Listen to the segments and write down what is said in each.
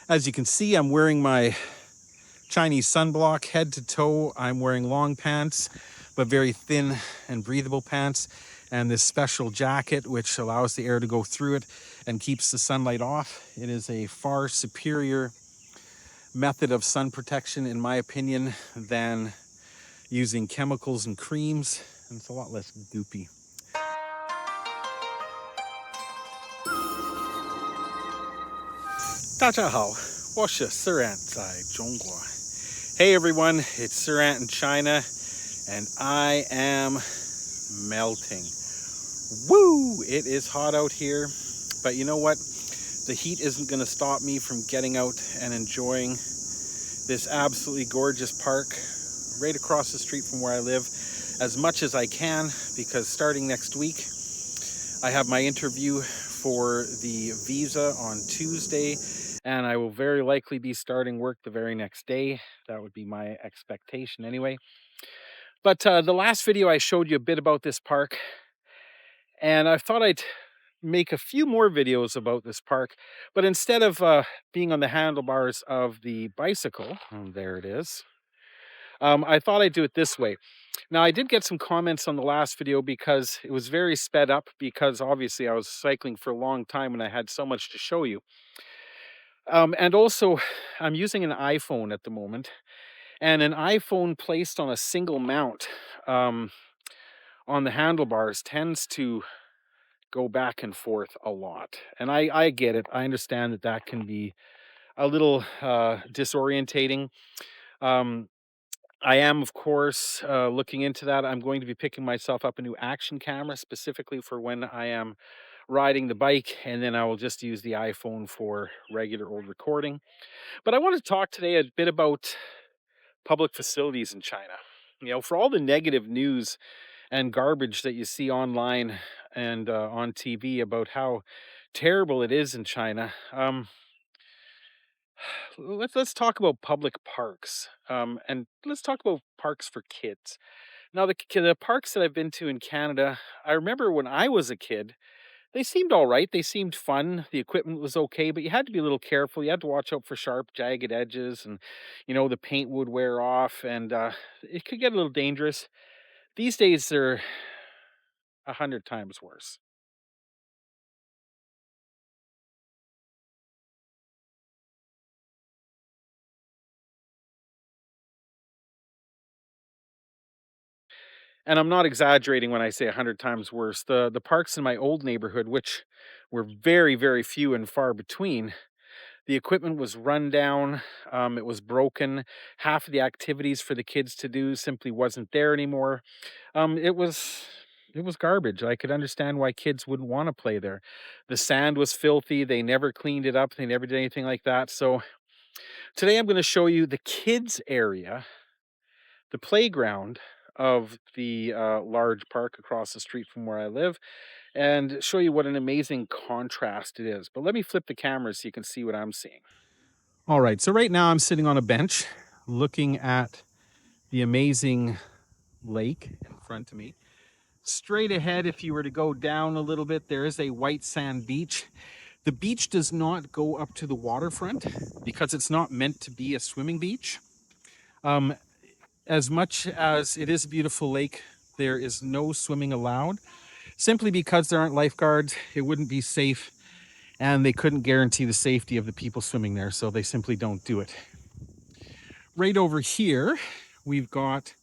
As you can see, I'm wearing my Chinese sunblock head to toe. I'm wearing long pants, but very thin and breathable pants, and this special jacket which allows the air to go through it and keeps the sunlight off. It is a far superior method of sun protection, in my opinion, than using chemicals and creams, and it's a lot less goopy. 大家好，我是 Surant 在中国. Hey everyone, it's Surant in China, and I am melting. Woo! It is hot out here, but you know what? The heat isn't going to stop me from getting out and enjoying this absolutely gorgeous park right across the street from where I live as much as I can, because starting next week, I have my interview for the visa on Tuesday, and I will very likely be starting work the very next day. That would be my expectation anyway. But the last video I showed you a bit about this park, and I thought I'd make a few more videos about this park, but instead of being on the handlebars of the bicycle, there it is, I thought I'd do it this way. Now, I did get some comments on the last video because it was very sped up, because obviously I was cycling for a long time and I had so much to show you. And also, I'm using an iPhone at the moment, and an iPhone placed on a single mount on the handlebars tends to go back and forth a lot. And I get it. I understand that that can be a little disorientating. I am, of course, looking into that. I'm going to be picking myself up a new action camera specifically for when I am riding the bike, and then I will just use the iPhone for regular old recording. But I want to talk today a bit about public facilities in China. You know, for all the negative news and garbage that you see online and on TV about how terrible it is in China, let's talk about public parks, and let's talk about parks for kids. Now, the parks that I've been to in Canada, I remember when I was a kid, they seemed all right. They seemed fun. The equipment was okay, but you had to be a little careful. You had to watch out for sharp, jagged edges, and the paint would wear off, and it could get a little dangerous. These days, they're 100 times worse. And I'm not exaggerating when I say 100 times worse. The parks in my old neighborhood, which were very, very few and far between, the equipment was run down, it was broken. Half of the activities for the kids to do simply wasn't there anymore. It was garbage. I could understand why kids wouldn't want to play there. The sand was filthy. They never cleaned it up. They never did anything like that. So today I'm going to show you the kids area, the playground of the large park across the street from where I live, and show you what an amazing contrast it is. But let me flip the camera so you can see what I'm seeing. All right, so right now I'm sitting on a bench looking at the amazing lake in front of me. Straight ahead, if you were to go down a little bit, there is a white sand beach. The beach does not go up to the waterfront because it's not meant to be a swimming beach. As much as it is a beautiful lake, there is no swimming allowed, simply because there aren't lifeguards. It wouldn't be safe, and they couldn't guarantee the safety of the people swimming there, so they simply don't do it. Right over here, we've got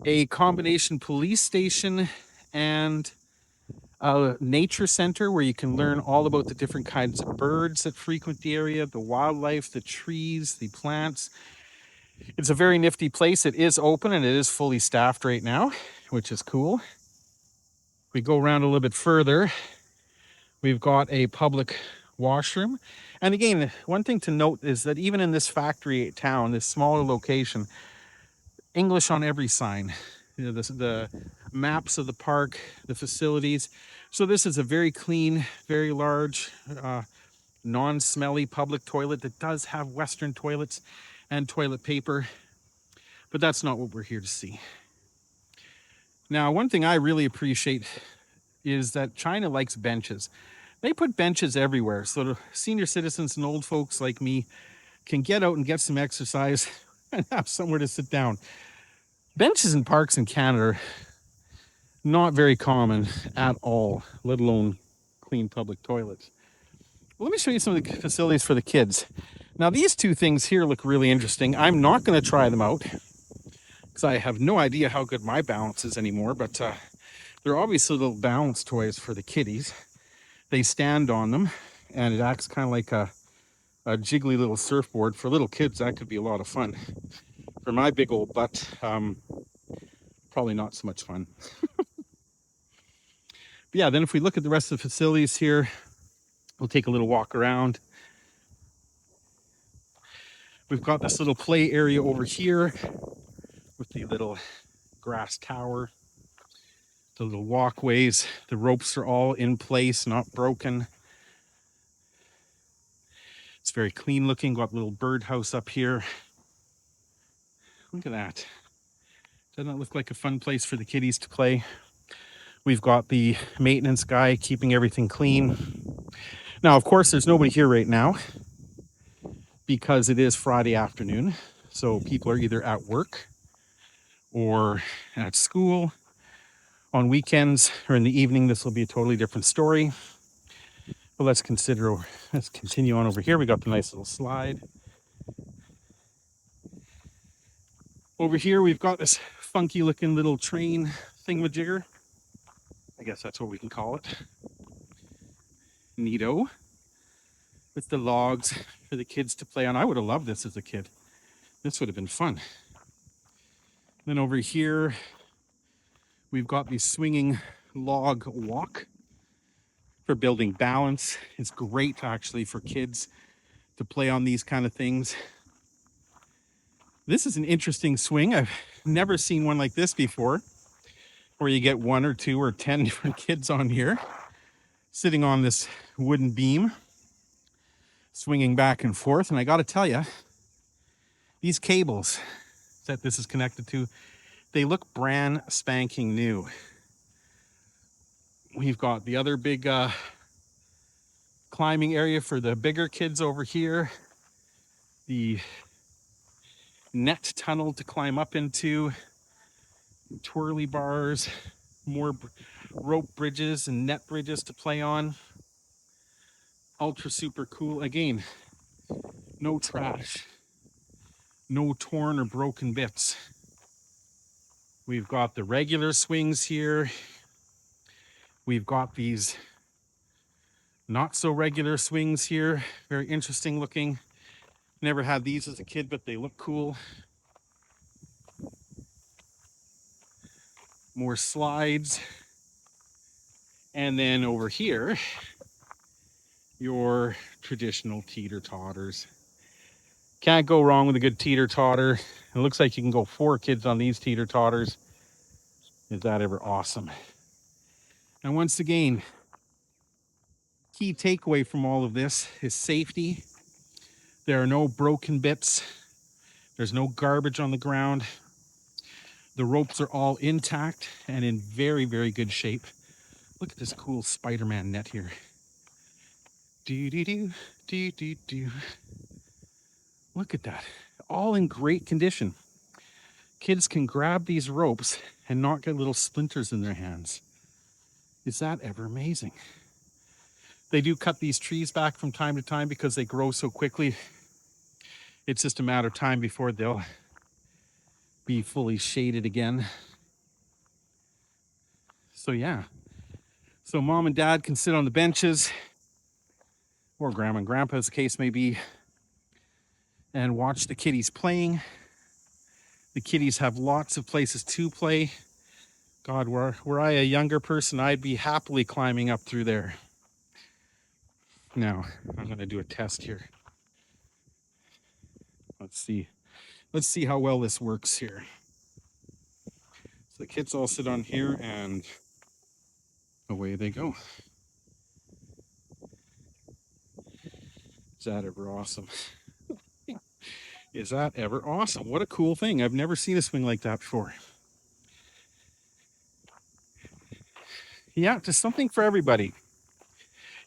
a combination police station and a nature center where you can learn all about the different kinds of birds that frequent the area, the wildlife, the trees, the plants. It's a very nifty place. It is open and it is fully staffed right now, which is cool. If we go around a little bit further, we've got a public washroom. And again, one thing to note is that even in this factory town, this smaller location, English on every sign. The maps of the park, the facilities. So this is a very clean, very large, non-smelly public toilet that does have Western toilets and toilet paper, but that's not what we're here to see. Now, one thing I really appreciate is that China likes benches. They put benches everywhere so the senior citizens and old folks like me can get out and get some exercise and have somewhere to sit down. Benches in parks in Canada are not very common at all, let alone clean public toilets. Well, let me show you some of the facilities for the kids. Now, these two things here look really interesting. I'm not going to try them out because I have no idea how good my balance is anymore, but they're obviously little balance toys for the kiddies. They stand on them, and it acts kind of like a jiggly little surfboard. For little kids, that could be a lot of fun. For my big old butt, probably not so much fun. But yeah, then if we look at the rest of the facilities here, we'll take a little walk around. We've got this little play area over here with the little grass tower, the little walkways. The ropes are all in place, not broken. It's very clean looking. Got a little birdhouse up here. Look at that. Doesn't that look like a fun place for the kiddies to play? We've got the maintenance guy keeping everything clean. Now, of course, there's nobody here right now because it is Friday afternoon. So people are either at work or at school. On weekends or in the evening, this will be a totally different story. But let's continue on over here. We got the nice little slide. Over here, we've got this funky looking little train thingamajigger. I guess that's what we can call it. Neato. With the logs for the kids to play on. I would have loved this as a kid. This would have been fun. Then over here, we've got the swinging log walk for building balance. It's great actually for kids to play on these kind of things. This is an interesting swing. I've never seen one like this before, where you get 1 or 2 or 10 different kids on here, sitting on this wooden beam, swinging back and forth. And I got to tell you, these cables that this is connected to, they look brand spanking new. We've got the other big climbing area for the bigger kids over here. The net tunnel to climb up into, twirly bars, more rope bridges and net bridges to play on. Ultra super cool. Again, no trash, no torn or broken bits. We've got the regular swings here. We've got these not so regular swings here. Very interesting looking. Never had these as a kid, but they look cool. More slides. And then over here, your traditional teeter-totters. Can't go wrong with a good teeter-totter. It looks like you can go 4 kids on these teeter-totters. Is that ever awesome? And once again, key takeaway from all of this is safety. There are no broken bits. There's no garbage on the ground. The ropes are all intact and in very, very good shape. Look at this cool Spider-Man net here. Do-do-do, do-do-do. Look at that. All in great condition. Kids can grab these ropes and not get little splinters in their hands. Is that ever amazing? They do cut these trees back from time to time because they grow so quickly. It's just a matter of time before they'll be fully shaded again. So yeah. So mom and dad can sit on the benches, or grandma and grandpa as the case may be, and watch the kiddies playing. The kiddies have lots of places to play. God, were I a younger person, I'd be happily climbing up through there. Now, I'm going to do a test here. Let's see how well this works here. So the kids all sit on here and away they go. Is that ever awesome? Is that ever awesome? What a cool thing. I've never seen a swing like that before. Yeah, just something for everybody.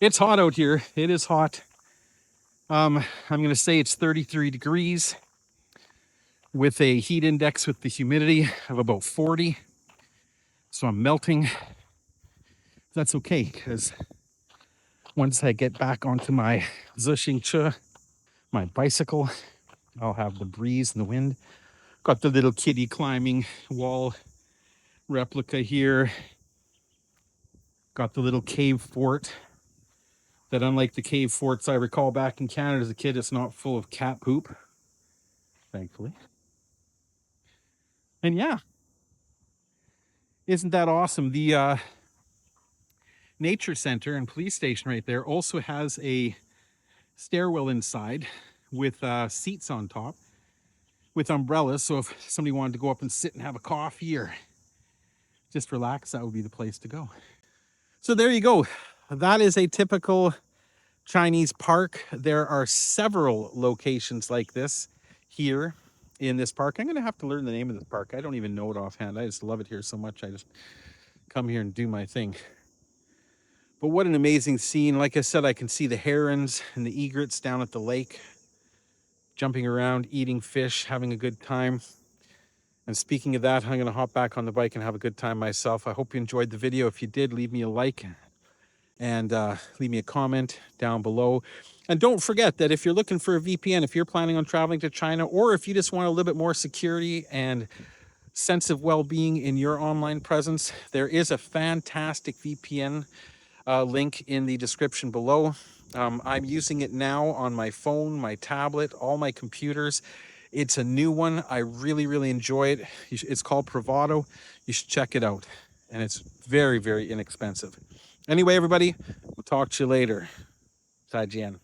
It's hot out here. It is hot. I'm going to say it's 33 degrees with a heat index with the humidity of about 40. So I'm melting. That's okay, because once I get back onto my Zhixingche, my bicycle, I'll have the breeze and the wind. Got the little kitty climbing wall replica here. Got the little cave fort that, unlike the cave forts I recall back in Canada as a kid, it's not full of cat poop, thankfully. And yeah, isn't that awesome? The nature center and police station right there also has a stairwell inside with seats on top with umbrellas. So if somebody wanted to go up and sit and have a coffee or just relax, that would be the place to go. So there you go. That is a typical Chinese park. There are several locations like this here in this park. I'm going to have to learn the name of this park. I don't even know it offhand. I just love it here so much. I just come here and do my thing. But what an amazing scene. Like I said, I can see the herons and the egrets down at the lake, jumping around, eating fish, having a good time. And speaking of that, I'm going to hop back on the bike and have a good time myself. I hope you enjoyed the video. If you did, leave me a like and leave me a comment down below. And don't forget that if you're looking for a VPN, if you're planning on traveling to China, or if you just want a little bit more security and sense of well-being in your online presence, there is a fantastic VPN link in the description below. I'm using it now on my phone, my tablet, all my computers. It's a new one. I really, really enjoy it. It's called Bravado. You should check it out. And it's very, very inexpensive. Anyway, everybody, we'll talk to you later. 再见.